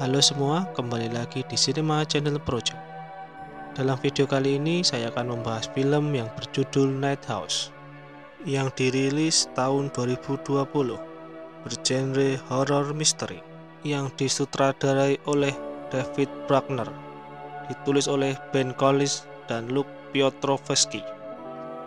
Halo semua, kembali lagi di Cinema Channel Project. Dalam video kali ini saya akan membahas film yang berjudul Night House yang dirilis tahun 2020, bergenre horror misteri, yang disutradarai oleh David Bruckner, ditulis oleh Ben Collins dan Luke Piotrowski.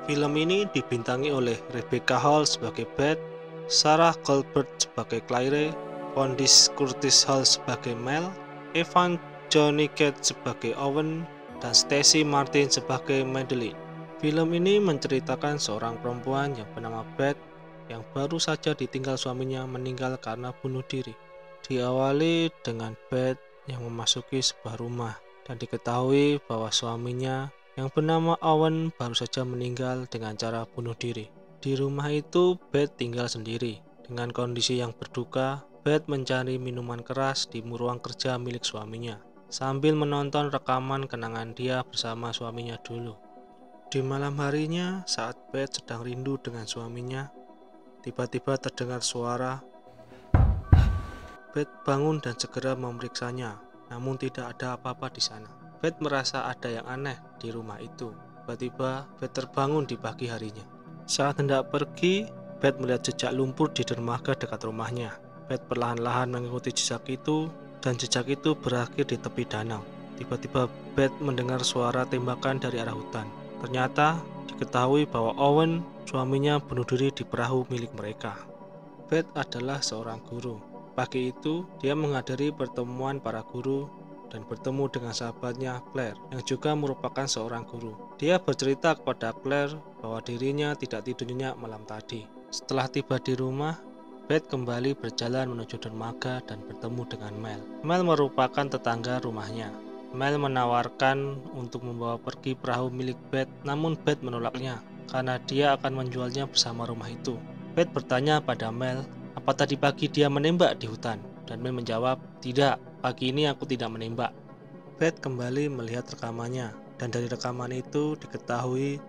Film ini dibintangi oleh Rebecca Hall sebagai Beth, Sarah Goldberg sebagai Claire, Candice Curtis Hall sebagai Mel, Evan Johnny Cat sebagai Owen, dan Stacy Martin sebagai Madeline. Film ini menceritakan seorang perempuan yang bernama Beth yang baru saja ditinggal suaminya meninggal karena bunuh diri. Diawali dengan Beth yang memasuki sebuah rumah dan diketahui bahwa suaminya yang bernama Owen baru saja meninggal dengan cara bunuh diri. Di rumah itu, Beth tinggal sendiri. Dengan kondisi yang berduka, Beth mencari minuman keras di ruang kerja milik suaminya, sambil menonton rekaman kenangan dia bersama suaminya dulu. Di malam harinya, saat Beth sedang rindu dengan suaminya, tiba-tiba terdengar suara. Beth bangun dan segera memeriksanya, namun tidak ada apa-apa di sana. Beth merasa ada yang aneh di rumah itu. Tiba-tiba, Beth terbangun di pagi harinya. Saat hendak pergi, Beth melihat jejak lumpur di dermaga dekat rumahnya. Beth perlahan-lahan mengikuti jejak itu, dan jejak itu berakhir di tepi danau. Tiba-tiba Beth mendengar suara tembakan dari arah hutan. Ternyata diketahui bahwa Owen, suaminya, bunuh diri di perahu milik mereka. Beth adalah seorang guru. Pagi itu, dia menghadiri pertemuan para guru dan bertemu dengan sahabatnya Claire yang juga merupakan seorang guru. Dia bercerita kepada Claire bahwa dirinya tidak tidur nyenyak malam tadi. Setelah tiba di rumah, Beth kembali berjalan menuju dermaga dan bertemu dengan Mel. Mel merupakan tetangga rumahnya. Mel menawarkan untuk membawa pergi perahu milik Beth, namun Beth menolaknya karena dia akan menjualnya bersama rumah itu. Beth bertanya pada Mel, apa tadi pagi dia menembak di hutan? Dan Mel menjawab, tidak, pagi ini aku tidak menembak. Beth kembali melihat rekamannya, dan dari rekaman itu diketahui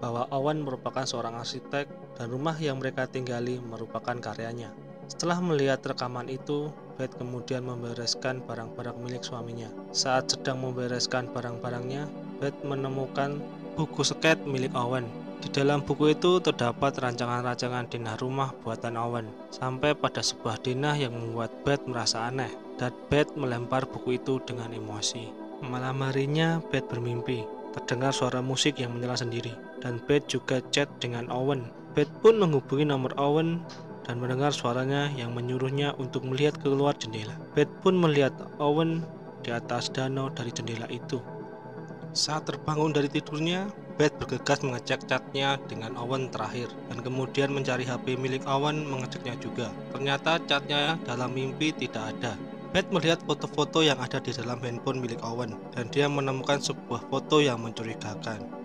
bahwa Owen merupakan seorang arsitek dan rumah yang mereka tinggali merupakan karyanya. Setelah melihat rekaman itu, Beth kemudian membereskan barang-barang milik suaminya. Saat sedang membereskan barang-barangnya, Beth menemukan buku sket milik Owen. Di dalam buku itu terdapat rancangan-rancangan denah rumah buatan Owen, sampai pada sebuah denah yang membuat Beth merasa aneh, dan Beth melempar buku itu dengan emosi. Malam harinya, Beth bermimpi. Terdengar suara musik yang menyala sendiri, dan Beth juga chat dengan Owen. Beth pun menghubungi nomor Owen dan mendengar suaranya yang menyuruhnya untuk melihat keluar jendela. Beth pun melihat Owen di atas danau dari jendela itu. Saat terbangun dari tidurnya, Beth bergegas mengecek chatnya dengan Owen terakhir, dan kemudian mencari HP milik Owen mengeceknya juga. Ternyata chatnya dalam mimpi tidak ada. Beth melihat foto-foto yang ada di dalam handphone milik Owen, dan dia menemukan sebuah foto yang mencurigakan.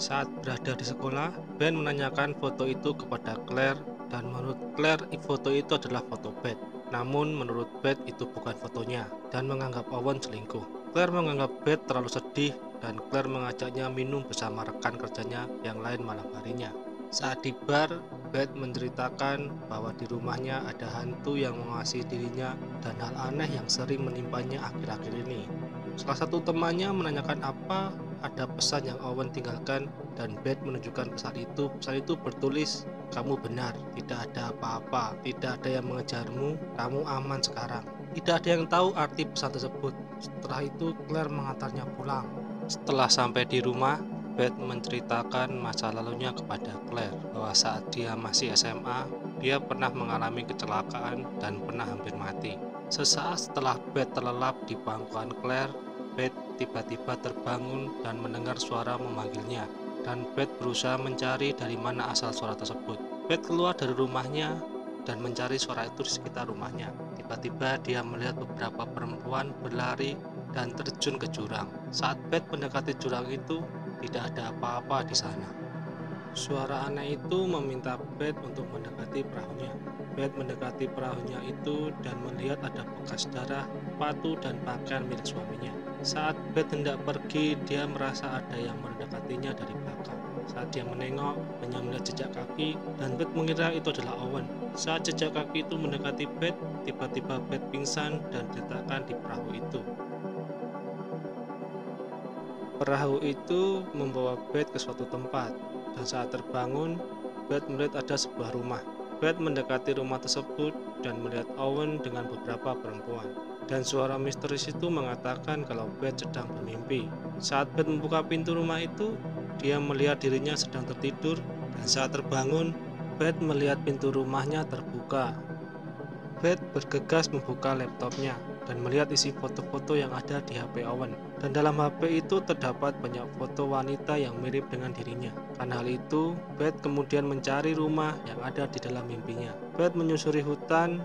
Saat berada di sekolah, Ben menanyakan foto itu kepada Claire, dan menurut Claire foto itu adalah foto Beth. Namun menurut Beth itu bukan fotonya, dan menganggap Owen selingkuh. Claire menganggap Beth terlalu sedih, dan Claire mengajaknya minum bersama rekan kerjanya yang lain malam harinya. Saat di bar, Beth menceritakan bahwa di rumahnya ada hantu yang mengasihi dirinya dan hal aneh yang sering menimpanya akhir-akhir ini. Salah satu temannya menanyakan apa ada pesan yang Owen tinggalkan, dan Beth menunjukkan pesan itu. Pesan itu bertulis, kamu benar, tidak ada apa-apa, tidak ada yang mengejarmu, kamu aman sekarang. Tidak ada yang tahu arti pesan tersebut. Setelah itu Claire mengantarnya pulang. Setelah sampai di rumah, Beth menceritakan masa lalunya kepada Claire, bahwa saat dia masih SMA, dia pernah mengalami kecelakaan dan pernah hampir mati. Sesaat setelah Beth terlelap di pangkuan Claire, Beth tiba-tiba terbangun dan mendengar suara memanggilnya, dan Beth berusaha mencari dari mana asal suara tersebut. Beth keluar dari rumahnya dan mencari suara itu di sekitar rumahnya. Tiba-tiba dia melihat beberapa perempuan berlari dan terjun ke jurang. Saat Beth mendekati jurang itu, tidak ada apa-apa di sana. Suara aneh itu meminta Beth untuk mendekati perahunya. Beth mendekati perahunya itu dan melihat ada bekas darah, sepatu, dan pakaian milik suaminya. Saat Beth hendak pergi, dia merasa ada yang mendekatinya dari belakang. Saat dia menengok, hanya melihat jejak kaki, dan Beth mengira itu adalah Owen. Saat jejak kaki itu mendekati Beth, tiba-tiba Beth pingsan dan diletakkan di perahu itu. Perahu itu membawa Beth ke suatu tempat, dan saat terbangun, Beth melihat ada sebuah rumah. Beth mendekati rumah tersebut dan melihat Owen dengan beberapa perempuan. Dan suara misterius itu mengatakan kalau Beth sedang bermimpi. Saat Beth membuka pintu rumah itu, dia melihat dirinya sedang tertidur, dan saat terbangun, Beth melihat pintu rumahnya terbuka. Beth bergegas membuka laptopnya dan melihat isi foto-foto yang ada di HP Owen. Dan dalam HP itu terdapat banyak foto wanita yang mirip dengan dirinya. Karena hal itu, Beth kemudian mencari rumah yang ada di dalam mimpinya. Beth menyusuri hutan.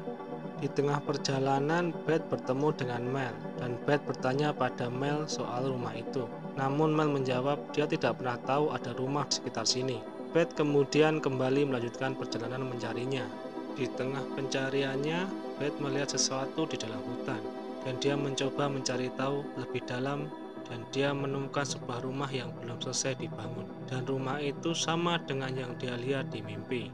Di tengah perjalanan, Beth bertemu dengan Mel, dan Beth bertanya pada Mel soal rumah itu. Namun Mel menjawab dia tidak pernah tahu ada rumah di sekitar sini. Beth kemudian kembali melanjutkan perjalanan mencarinya. Di tengah pencariannya, Beth melihat sesuatu di dalam hutan, dan dia mencoba mencari tahu lebih dalam, dan dia menemukan sebuah rumah yang belum selesai dibangun, dan rumah itu sama dengan yang dia lihat di mimpi.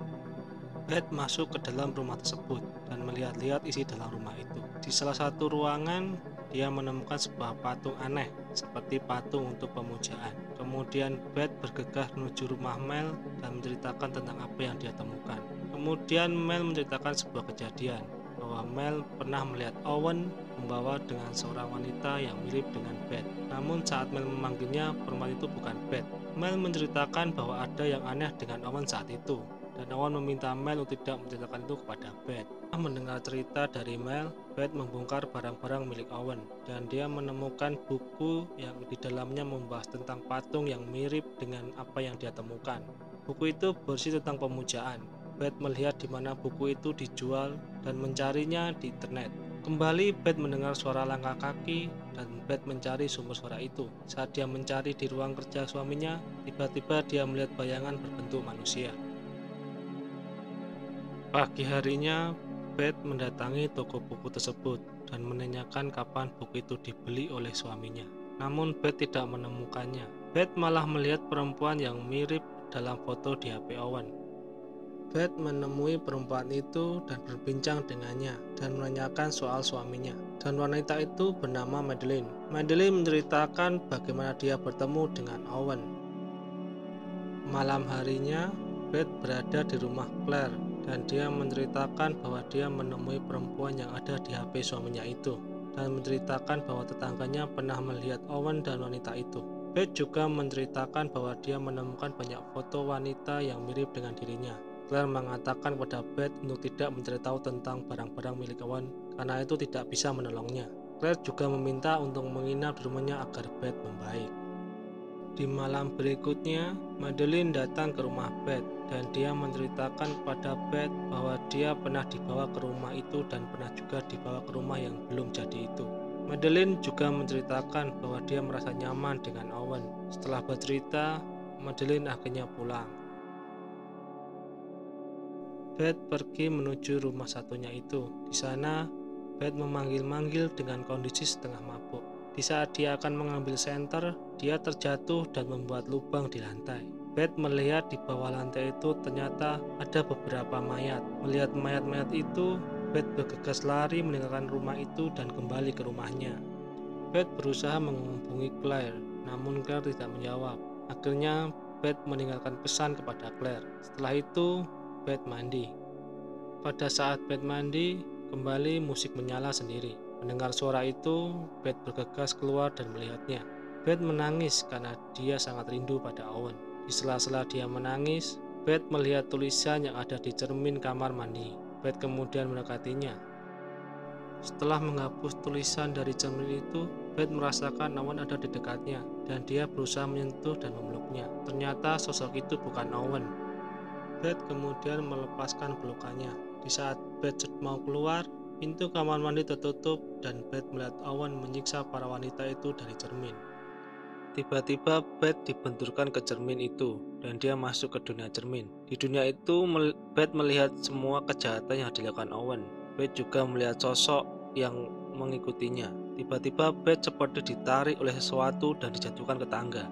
Beth masuk ke dalam rumah tersebut dan melihat-lihat isi dalam rumah itu. Di salah satu ruangan, dia menemukan sebuah patung aneh, seperti patung untuk pemujaan. Kemudian Beth bergegas menuju rumah Mel dan menceritakan tentang apa yang dia temukan. Kemudian Mel menceritakan sebuah kejadian, bahwa Mel pernah melihat Owen membawa dengan seorang wanita yang mirip dengan Beth. Namun saat Mel memanggilnya, perempuan itu bukan Beth. Mel menceritakan bahwa ada yang aneh dengan Owen saat itu, dan Owen meminta Mel untuk tidak menceritakan itu kepada Beth. Setelah mendengar cerita dari Mel, Beth membongkar barang-barang milik Owen, dan dia menemukan buku yang di dalamnya membahas tentang patung yang mirip dengan apa yang dia temukan. Buku itu berisi tentang pemujaan. Beth melihat di mana buku itu dijual dan mencarinya di internet. Kembali Beth mendengar suara langkah kaki dan Beth mencari sumber suara itu. Saat dia mencari di ruang kerja suaminya, tiba-tiba dia melihat bayangan berbentuk manusia. Pagi harinya, Beth mendatangi toko buku tersebut dan menanyakan kapan buku itu dibeli oleh suaminya. Namun Beth tidak menemukannya. Beth malah melihat perempuan yang mirip dalam foto di HP Owen. Beth menemui perempuan itu dan berbincang dengannya dan menanyakan soal suaminya. Dan wanita itu bernama Madeline. Madeline menceritakan bagaimana dia bertemu dengan Owen. Malam harinya, Beth berada di rumah Claire dan dia menceritakan bahwa dia menemui perempuan yang ada di HP suaminya itu dan menceritakan bahwa tetangganya pernah melihat Owen dan wanita itu. Beth juga menceritakan bahwa dia menemukan banyak foto wanita yang mirip dengan dirinya. Claire mengatakan kepada Beth untuk tidak mencari tahu tentang barang-barang milik Owen karena itu tidak bisa menolongnya. Claire juga meminta untuk menginap di rumahnya agar Beth membaik. Di malam berikutnya, Madeline datang ke rumah Beth dan dia menceritakan kepada Beth bahwa dia pernah dibawa ke rumah itu dan pernah juga dibawa ke rumah yang belum jadi itu. Madeline juga menceritakan bahwa dia merasa nyaman dengan Owen. Setelah bercerita, Madeline akhirnya pulang. Beth pergi menuju rumah satunya itu. Di sana, Beth memanggil-manggil dengan kondisi setengah mabuk. Di saat dia akan mengambil senter, dia terjatuh dan membuat lubang di lantai. Beth melihat di bawah lantai itu ternyata ada beberapa mayat. Melihat mayat-mayat itu, Beth bergegas lari meninggalkan rumah itu dan kembali ke rumahnya. Beth berusaha menghubungi Claire, namun Claire tidak menjawab. Akhirnya, Beth meninggalkan pesan kepada Claire. Setelah itu, Beth mandi. Pada saat Beth mandi, kembali musik menyala sendiri. Mendengar suara itu, Beth bergegas keluar dan melihatnya. Beth menangis karena dia sangat rindu pada Owen. Di sela-sela dia menangis, Beth melihat tulisan yang ada di cermin kamar mandi. Beth kemudian mendekatinya. Setelah menghapus tulisan dari cermin itu, Beth merasakan Owen ada di dekatnya, dan dia berusaha menyentuh dan memeluknya. Ternyata sosok itu bukan Owen. Beth kemudian melepaskan pelukannya. Di saat Beth mau keluar, pintu kamar mandi tertutup dan Beth melihat Owen menyiksa para wanita itu dari cermin. Tiba-tiba Beth dibenturkan ke cermin itu dan dia masuk ke dunia cermin. Di dunia itu, Beth melihat semua kejahatan yang dilakukan Owen. Beth juga melihat sosok yang mengikutinya. Tiba-tiba Beth seperti ditarik oleh sesuatu dan dijatuhkan ke tangga.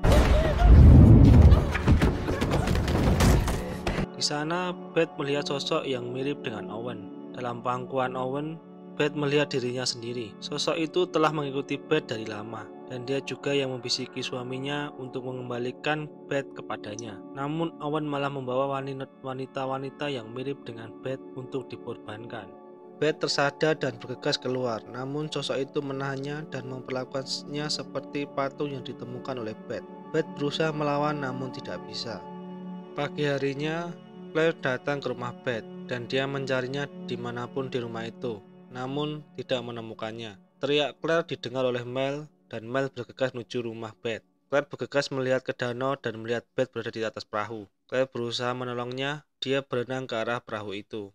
Di Di sana, Beth melihat sosok yang mirip dengan Owen. Dalam pangkuan Owen, Beth melihat dirinya sendiri. Sosok itu telah mengikuti Beth dari lama, dan dia juga yang membisiki suaminya untuk mengembalikan Beth kepadanya. Namun Owen malah membawa wanita-wanita yang mirip dengan Beth untuk dikorbankan. Beth tersadar dan bergegas keluar, namun sosok itu menahannya dan memperlakukannya seperti patung yang ditemukan oleh Beth. Beth berusaha melawan namun tidak bisa. Pagi harinya, Claire datang ke rumah Beth dan dia mencarinya dimanapun di rumah itu, namun tidak menemukannya. Teriak Claire didengar oleh Mel dan Mel bergegas menuju rumah Beth. Claire bergegas melihat ke danau dan melihat Beth berada di atas perahu. Claire berusaha menolongnya, dia berenang ke arah perahu itu.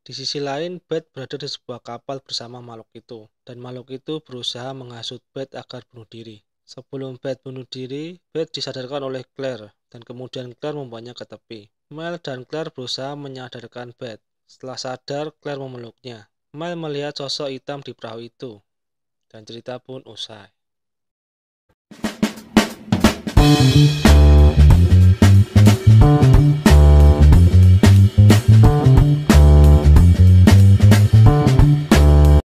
Di sisi lain, Beth berada di sebuah kapal bersama makhluk itu, dan makhluk itu berusaha menghasut Beth agar bunuh diri. Sebelum Beth bunuh diri, Beth disadarkan oleh Claire, dan kemudian Claire membawanya ke tepi. Mel dan Claire berusaha menyadarkan Beth. Setelah sadar, Claire memeluknya. Mel melihat sosok hitam di perahu itu, dan cerita pun usai.